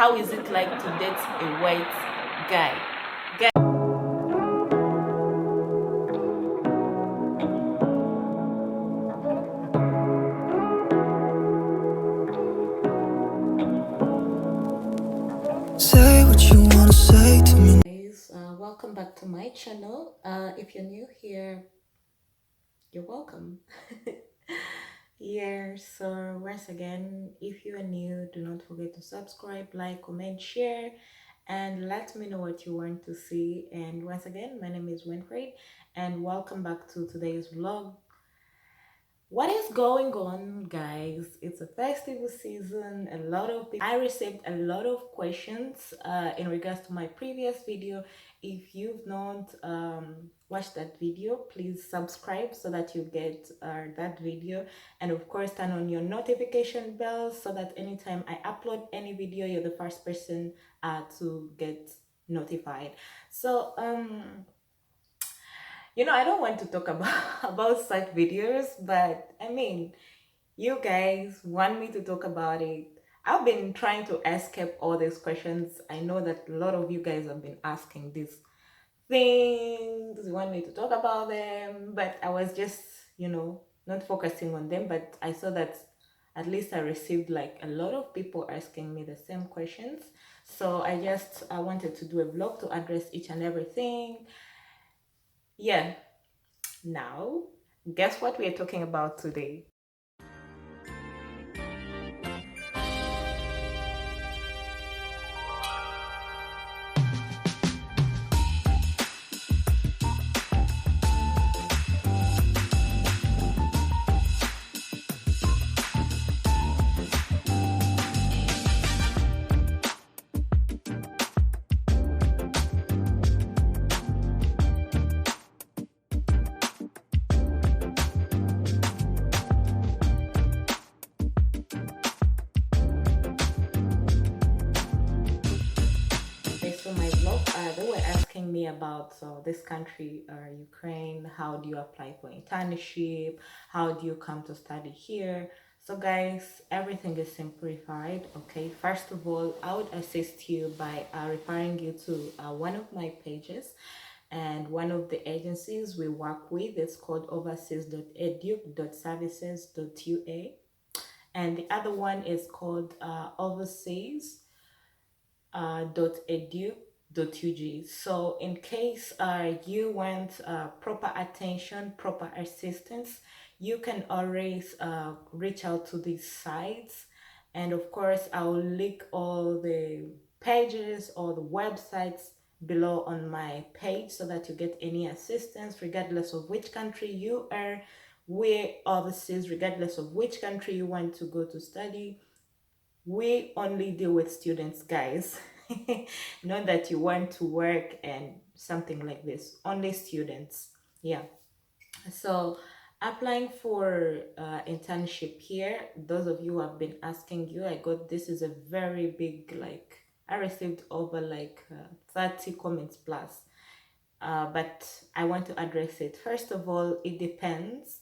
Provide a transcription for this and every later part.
How is it like to date a white guy? Say what you wanna say to me. Guys, welcome back to my channel. If you're new here, you're welcome. Yeah, so once again, if you are new, do not forget to subscribe, like, comment, share, and let me know what you want to see. And once again, my name is Winfred, and welcome back to today's vlog. What is going on, guys? It's a festival season. A lot of people, I received a lot of questions in regards to my previous video. If you've not watched that video, please subscribe so that you get that video, and of course turn on your notification bell so that anytime I upload any video, you're the first person to get notified. So I don't want to talk about about such videos, but I mean, you guys want me to talk about it. I've been trying to escape all these questions. I know that a lot of you guys have been asking these things, you want me to talk about them, but I was just, not focusing on them. But I saw that at least I received like a lot of people asking me the same questions. So I wanted to do a vlog to address each and everything. Yeah, now, guess what we are talking about today? Okay, so my blog, they were asking me about this country, Ukraine. How do you apply for internship? How do you come to study here? So guys, everything is simplified. Okay, first of all, I would assist you by referring you to one of my pages, and one of the agencies we work with is called overseas.edu.services.ua, and the other one is called overseas .edu.ug. So in case you want proper attention, proper assistance, you can always reach out to these sites. And of course, I'll link all the pages or the websites below on my page so that you get any assistance regardless of which country you are, where overseas, regardless of which country you want to go to study. We only deal with students, guys. Not that you want to work and something like this, only students. Yeah, so applying for internship here, those of you who have been asking, you I got this is a very big, like I received over like 30 comments plus, but I want to address it. First of all, it depends.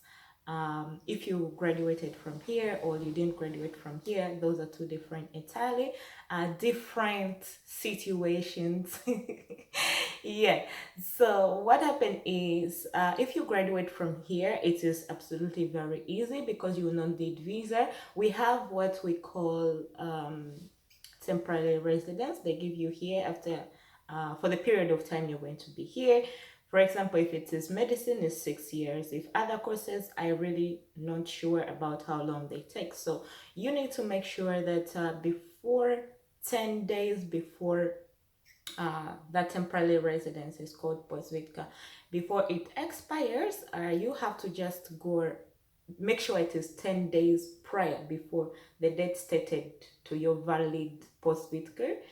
If you graduated from here or you didn't graduate from here, those are two different, entirely different situations. Yeah, so what happened is if you graduate from here, it is absolutely very easy because you will not need visa. We have what we call temporary residence. They give you here after for the period of time you're going to be here. For example, if it is medicine, it's 6 years. If other courses, I really not sure about how long they take. So you need to make sure that before 10 days before that temporary residence is called postvitka, before it expires, you have to just go, make sure it is 10 days prior before the date stated to your valid postvitka.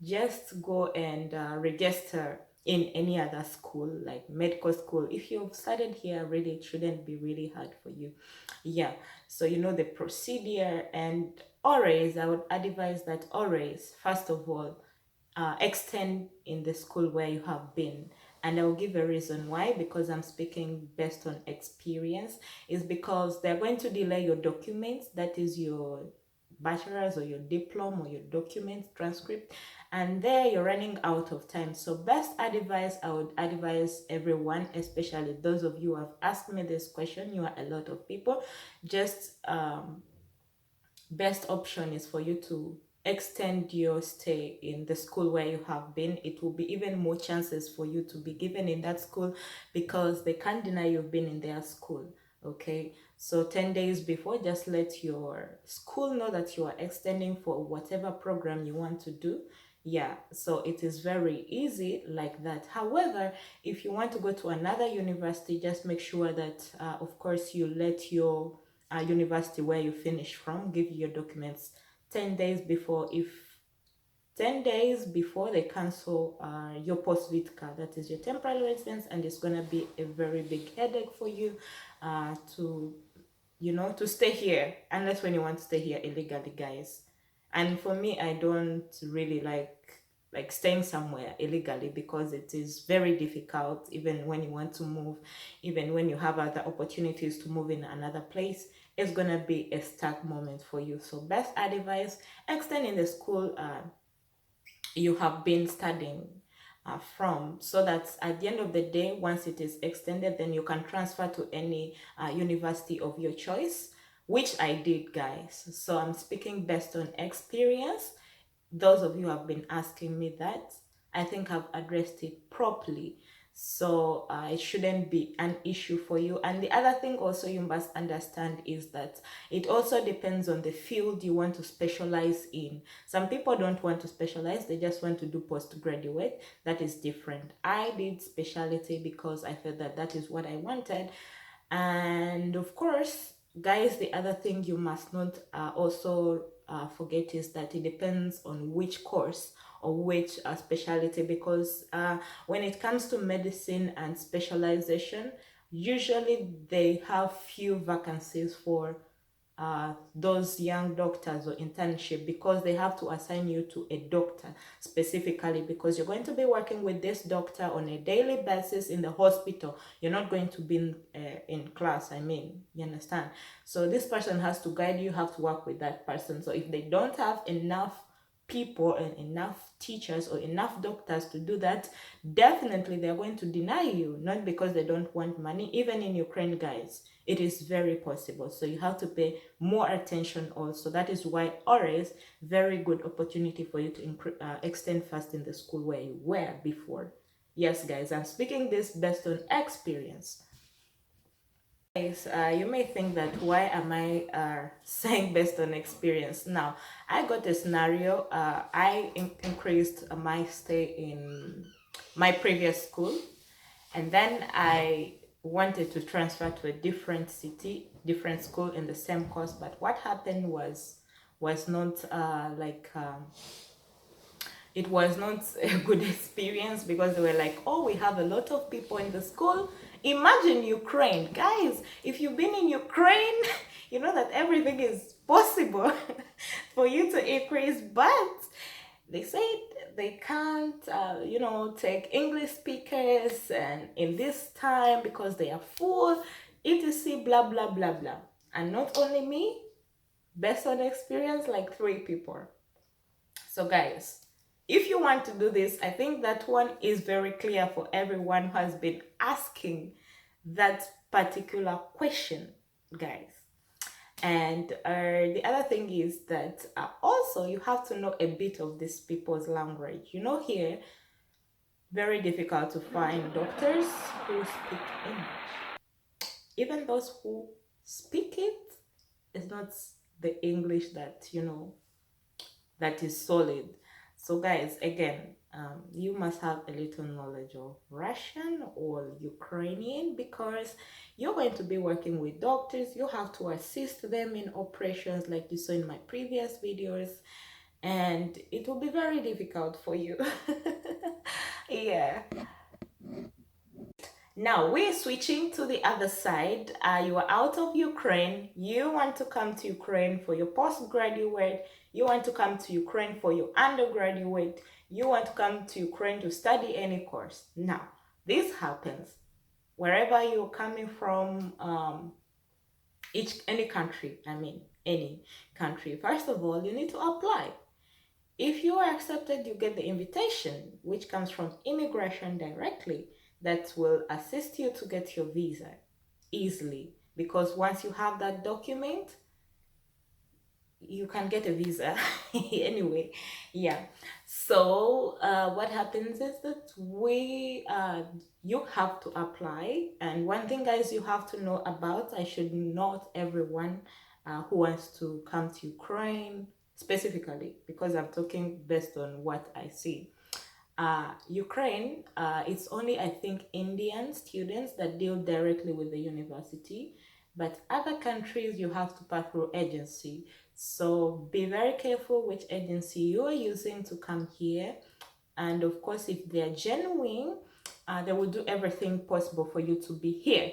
Just go and register in any other school like medical school. If you've studied here already, it shouldn't be really hard for you. Yeah, so you know the procedure. And always I would advise that always, first of all, extend in the school where you have been. And I'll give a reason why, because I'm speaking based on experience. Is because they're going to delay your documents, that is your bachelor's or your diploma or your documents, transcript, and there you're running out of time. So best advice I would advise everyone, especially those of you who have asked me this question, you are a lot of people, just best option is for you to extend your stay in the school where you have been. It will be even more chances for you to be given in that school because they can't deny you've been in their school. Okay, so 10 days before, just let your school know that you are extending for whatever program you want to do. Yeah, so it is very easy like that. However, if you want to go to another university, just make sure that of course you let your university where you finish from give you your documents 10 days before. If 10 days before, they cancel your post vit card, that is your temporary residence, and it's going to be a very big headache for you to to stay here, unless when you want to stay here illegally, guys. And for me, I don't really like staying somewhere illegally because it is very difficult. Even when you want to move, even when you have other opportunities to move in another place, it's gonna be a stuck moment for you. So best advice, extend in the school you have been studying from, so that at the end of the day, once it is extended, then you can transfer to any university of your choice, which I did, guys. So I'm speaking based on experience. Those of you who have been asking me that, I think I've addressed it properly. So it shouldn't be an issue for you. And the other thing also you must understand is that it also depends on the field you want to specialize in. Some people don't want to specialize, they just want to do postgraduate. That is different. I did specialty because I felt that that is what I wanted. And of course, guys, the other thing you must not also forget is that it depends on which course or which specialty, because when it comes to medicine and specialization, usually they have few vacancies for those young doctors or internship, because they have to assign you to a doctor specifically, because you're going to be working with this doctor on a daily basis in the hospital. You're not going to be in class, I mean, you understand? So this person has to guide you, have to work with that person. So if they don't have enough people and enough teachers or enough doctors to do that, definitely they're going to deny you, not because they don't want money. Even in Ukraine, guys, it is very possible. So you have to pay more attention also. That is why always very good opportunity for you to extend fast in the school where you were before. Yes, guys, I'm speaking this based on experience. Guys, you may think that why am I saying based on experience? Now, I got a scenario. I increased my stay in my previous school, and then I wanted to transfer to a different city, different school in the same course. But what happened was not it was not a good experience, because they were like, oh, we have a lot of people in the school. Imagine Ukraine. Guys, if you've been in Ukraine, you know that everything is possible for you to increase, but they said they can't, take English speakers and in this time because they are full, etc. Blah, blah, blah, blah. And not only me, based on experience, like 3 people. So, guys, if you want to do this, I think that one is very clear for everyone who has been asking that particular question, guys. And the other thing is that also you have to know a bit of these people's language. Here, very difficult to find doctors who speak English. Even those who speak it, it's not the English that, that is solid. So guys, again, you must have a little knowledge of Russian or Ukrainian, because you're going to be working with doctors. You have to assist them in operations like you saw in my previous videos, and it will be very difficult for you. Yeah. Now we're switching to the other side. You are out of Ukraine. You want to come to Ukraine for your postgraduate. You want to come to Ukraine for your undergraduate. You want to come to Ukraine to study any course. Now, this happens wherever you're coming from, any country. I mean, any country. First of all, you need to apply. If you are accepted, you get the invitation, which comes from immigration directly, that will assist you to get your visa easily. Because once you have that document, you can get a visa anyway. Yeah. So what happens is that you have to apply. And one thing, guys, you have to know about, I should not everyone who wants to come to Ukraine specifically, because I'm talking based on what I see. Ukraine, it's only, I think, Indian students that deal directly with the university, but other countries you have to pass through agency. So be very careful which agency you are using to come here. And of course, if they're genuine, they will do everything possible for you to be here.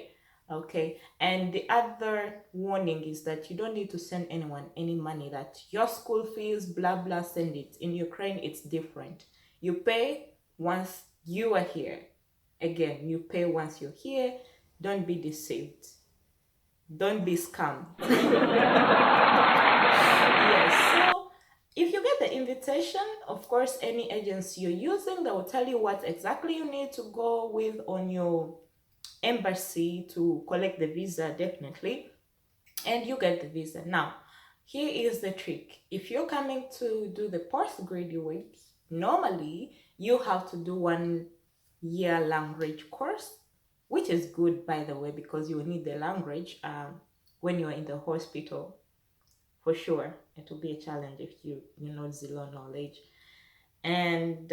Okay. And the other warning is that you don't need to send anyone any money, that your school fees, blah, blah, send it. In Ukraine, it's different. You pay once you are here. Again, you pay once you're here. Don't be deceived. Don't be scammed. Yes. So if you get the invitation, of course, any agency you're using, they will tell you what exactly you need to go with on your embassy to collect the visa, definitely. And you get the visa. Now, here is the trick. If you're coming to do the postgraduate, normally you have to do 1 year language course, which is good, by the way, because you will need the language when you're in the hospital. For sure, it will be a challenge if you know zero knowledge. And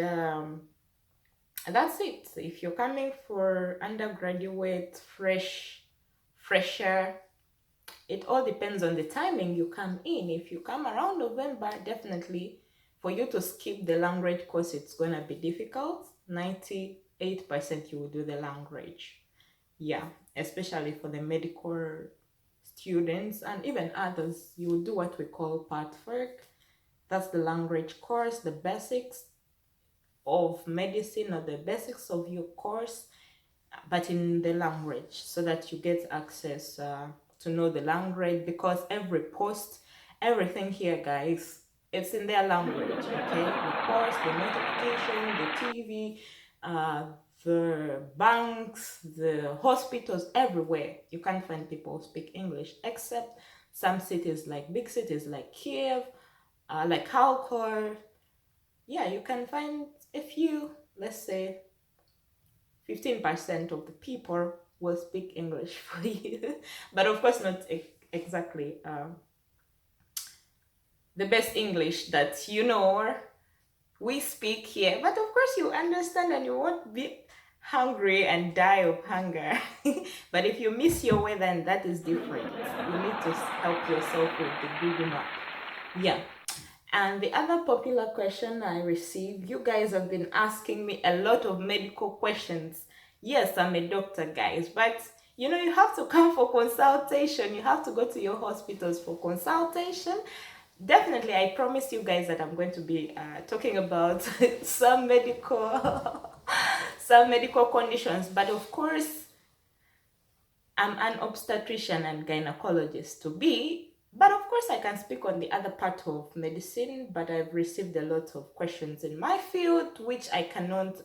that's it. If you're coming for undergraduate, fresher, it all depends on the timing you come in. If you come around November, definitely for you to skip the language course, it's going to be difficult. 98% you will do the language. Yeah, especially for the medical students and even others, you will do what we call pathwork. That's the language course, the basics of medicine or the basics of your course, but in the language, so that you get access to know the language, because every post, everything here, guys, it's in their language. Okay, the post, the notification, the TV, the banks, the hospitals, everywhere you can't find people who speak English, except some cities, like big cities like Kiev, like Kharkov. Yeah, you can find a few, let's say 15% of the people will speak English for you. But of course, not exactly the best English that we speak here. But of course, you understand and you won't be hungry and die of hunger. But if you miss your way, then that is different. You need to help yourself with the Google Map. Yeah. And the other popular question I received, you guys have been asking me a lot of medical questions. Yes, I'm a doctor, guys, but you have to come for consultation. You have to go to your hospitals for consultation. Definitely, I promise you guys that I'm going to be talking about some medical some medical conditions. But of course, I'm an obstetrician and gynecologist to be. But of course, I can speak on the other part of medicine, but I've received a lot of questions in my field, which I cannot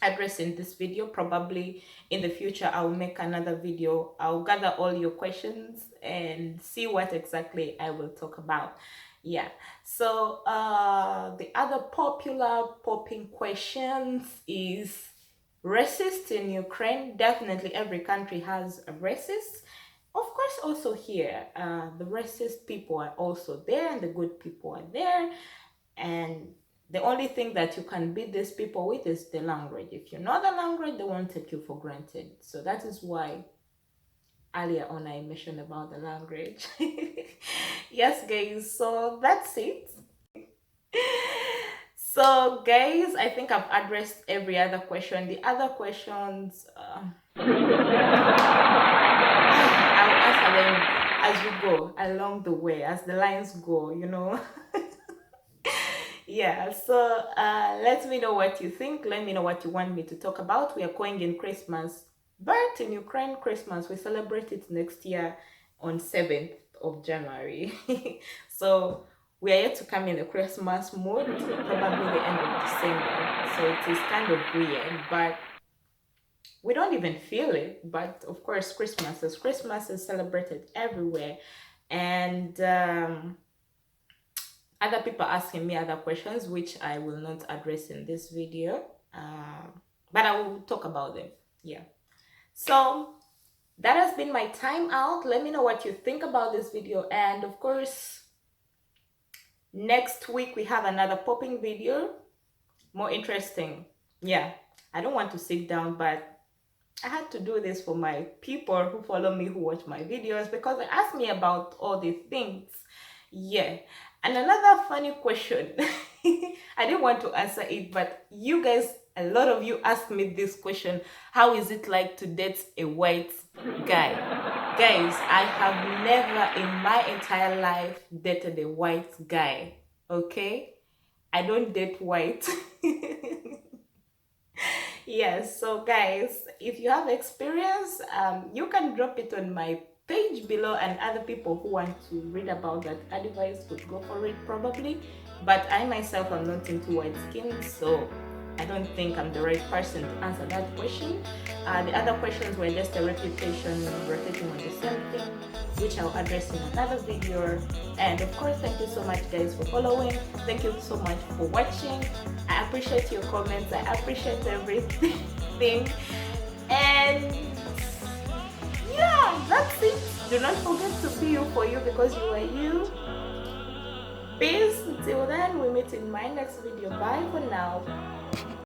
address in this video. Probably in the future, I'll make another video. I'll gather all your questions and see what exactly I will talk about. Yeah. So the other popular popping questions is racist in Ukraine. Definitely every country has a racist. Of course, also here, the racist people are also there and the good people are there. And the only thing that you can beat these people with is the language. If you know the language, they won't take you for granted. So that is why earlier on I mentioned about the language. Yes, guys, so that's it. So, guys, I think I've addressed every other question. The other questions, I'll answer them as we go along the way, as the lines go. Yeah, so let me know what you think. Let me know what you want me to talk about. We are going in Christmas, but in Ukraine, Christmas, we celebrate it next year on 7th of January. So we are yet to come in the Christmas mood, probably the end of December. So it is kind of weird, but we don't even feel it. But of course, Christmas is celebrated everywhere. And other people asking me other questions, which I will not address in this video. But I will talk about them. Yeah. So that has been my time out. Let me know what you think about this video. And of course, next week we have another popping video, more interesting. Yeah, I don't want to sit down, but I had to do this for my people who follow me, who watch my videos, because they ask me about all these things. Yeah. And another funny question, I didn't want to answer it, but you guys, a lot of you ask me this question: how is it like to date a white guy? Guys, I have never in my entire life dated a white guy. Okay? I don't date white. Yes, so guys, if you have experience, you can drop it on my page below, and other people who want to read about that advice would go for it probably. But I myself am not into white skin, so I don't think I'm the right person to answer that question. The other questions were just a repetition, repeating on the same thing, which I'll address in another video. And of course, thank you so much guys for following. Thank you so much for watching. I appreciate your comments. I appreciate everything. And yeah, that's it. Do not forget to be you for you, because you are you. Peace. Till then, we meet in my next video. Bye for now.